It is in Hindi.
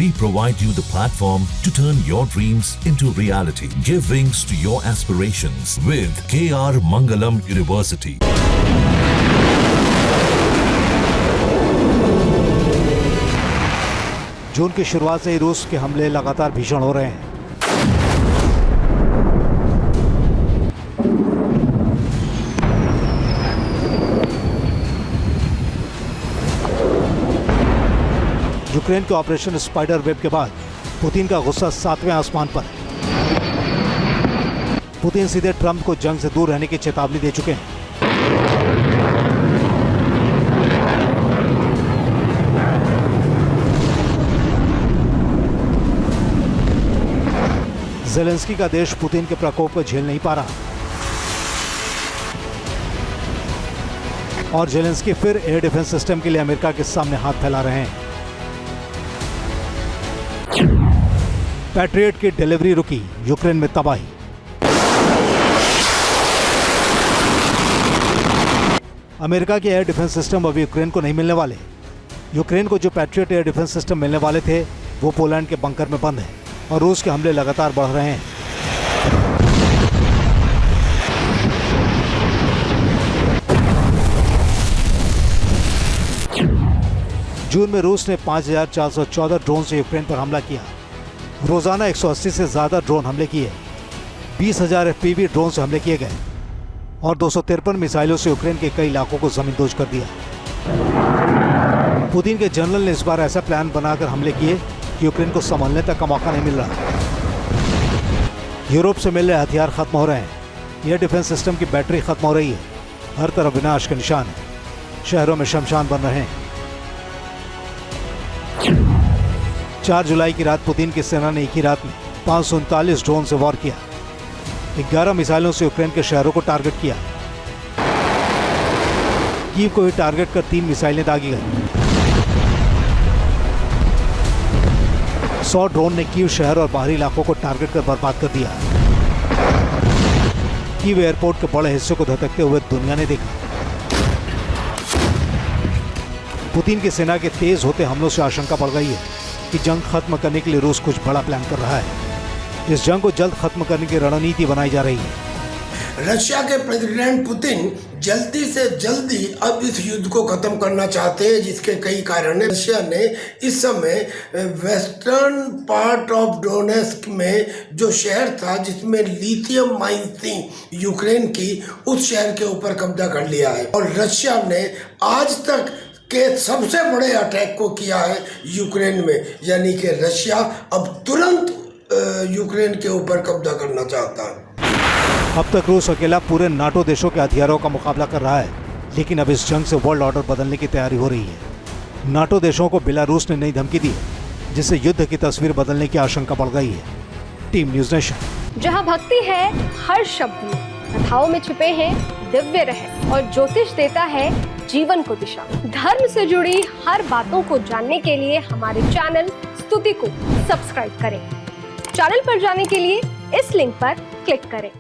We provide you the platform to turn your dreams into reality. Give wings to your aspirations with KR Mangalam University. जून की शुरुआत से ही रूस के हमले लगातार भीषण हो रहे हैं। यूक्रेन के ऑपरेशन स्पाइडर वेब के बाद पुतिन का गुस्सा 7वें आसमान पर है। पुतिन सीधे ट्रंप को जंग से दूर रहने की चेतावनी दे चुके हैं। ज़ेलेंस्की का देश पुतिन के प्रकोप को झेल नहीं पा रहा और ज़ेलेंस्की फिर एयर डिफेंस सिस्टम के लिए अमेरिका के सामने हाथ फैला रहे हैं। पैट्रियट की डिलीवरी रुकी, यूक्रेन में तबाही। अमेरिका के एयर डिफेंस सिस्टम अब यूक्रेन को नहीं मिलने वाले। यूक्रेन को जो पैट्रियट एयर डिफेंस सिस्टम मिलने वाले थे वो पोलैंड के बंकर में बंद है और रूस के हमले लगातार बढ़ रहे हैं। जून में रूस ने 5,414 ड्रोन से यूक्रेन पर हमला किया। रोजाना 180 से ज्यादा ड्रोन हमले किए। 20,000 FPV ड्रोन से हमले किए गए और 253 मिसाइलों से यूक्रेन के कई इलाकों को जमींदोज कर दिया। पुतिन के जनरल ने इस बार ऐसा प्लान बनाकर हमले किए कि यूक्रेन को संभलने तक का मौका नहीं मिल रहा। यूरोप से मिल रहे हथियार खत्म हो रहे हैं। एयर डिफेंस सिस्टम की बैटरी खत्म हो रही है। हर तरफ विनाश के निशान है। शहरों में शमशान बन रहे हैं। 4 जुलाई की रात पुतिन की सेना ने एक ही रात में 539 ड्रोन से वार किया। 11 मिसाइलों से यूक्रेन के शहरों को टारगेट किया। कीव को ही टारगेट कर 3 मिसाइलें दागी गई। 100 ड्रोन ने कीव शहर और बाहरी इलाकों को टारगेट कर बर्बाद कर दिया। कीव एयरपोर्ट के बड़े हिस्से को धधकते हुए दुनिया ने देखा। पुतिन की सेना के तेज होते हमलों से आशंका बढ़ गई है कि जंग खत्म करने के लिए रूस कुछ बड़ा प्लान कर रहा है। इस जंग को जल्द खत्म करने की रणनीति बनाई जा रही है। रशिया के प्रेसिडेंट पुतिन जल्दी से जल्दी अब इस युद्ध को खत्म करना चाहते हैं, जिसके कई कारण हैं। रशिया ने इस समय वेस्टर्न पार्ट ऑफ डोनेस्क में जो शहर था जिसमें लिथियम माइंस थी यूक्रेन की, उस शहर के ऊपर कब्जा कर लिया है और रशिया ने आज तक के सबसे बड़े अटैक को किया है यूक्रेन में। यानी कि रशिया अब तुरंत यूक्रेन के ऊपर कब्जा करना चाहता है। अब तक रूस अकेला पूरे नाटो देशों के हथियारों का मुकाबला कर रहा है, लेकिन अब इस जंग से वर्ल्ड ऑर्डर बदलने की तैयारी हो रही है। नाटो देशों को बेलारूस ने नई धमकी दी है, जिससे युद्ध की तस्वीर बदलने की आशंका बढ़ गई है। Team news nation. जहां भक्ति है हर शब्द में, कथाओं में छुपे हैं दिव्य रहस्य और ज्योतिष देता है जीवन को दिशा। धर्म से जुड़ी हर बातों को जानने के लिए हमारे चैनल स्तुति को सब्सक्राइब करें। चैनल पर जाने के लिए इस लिंक पर क्लिक करें।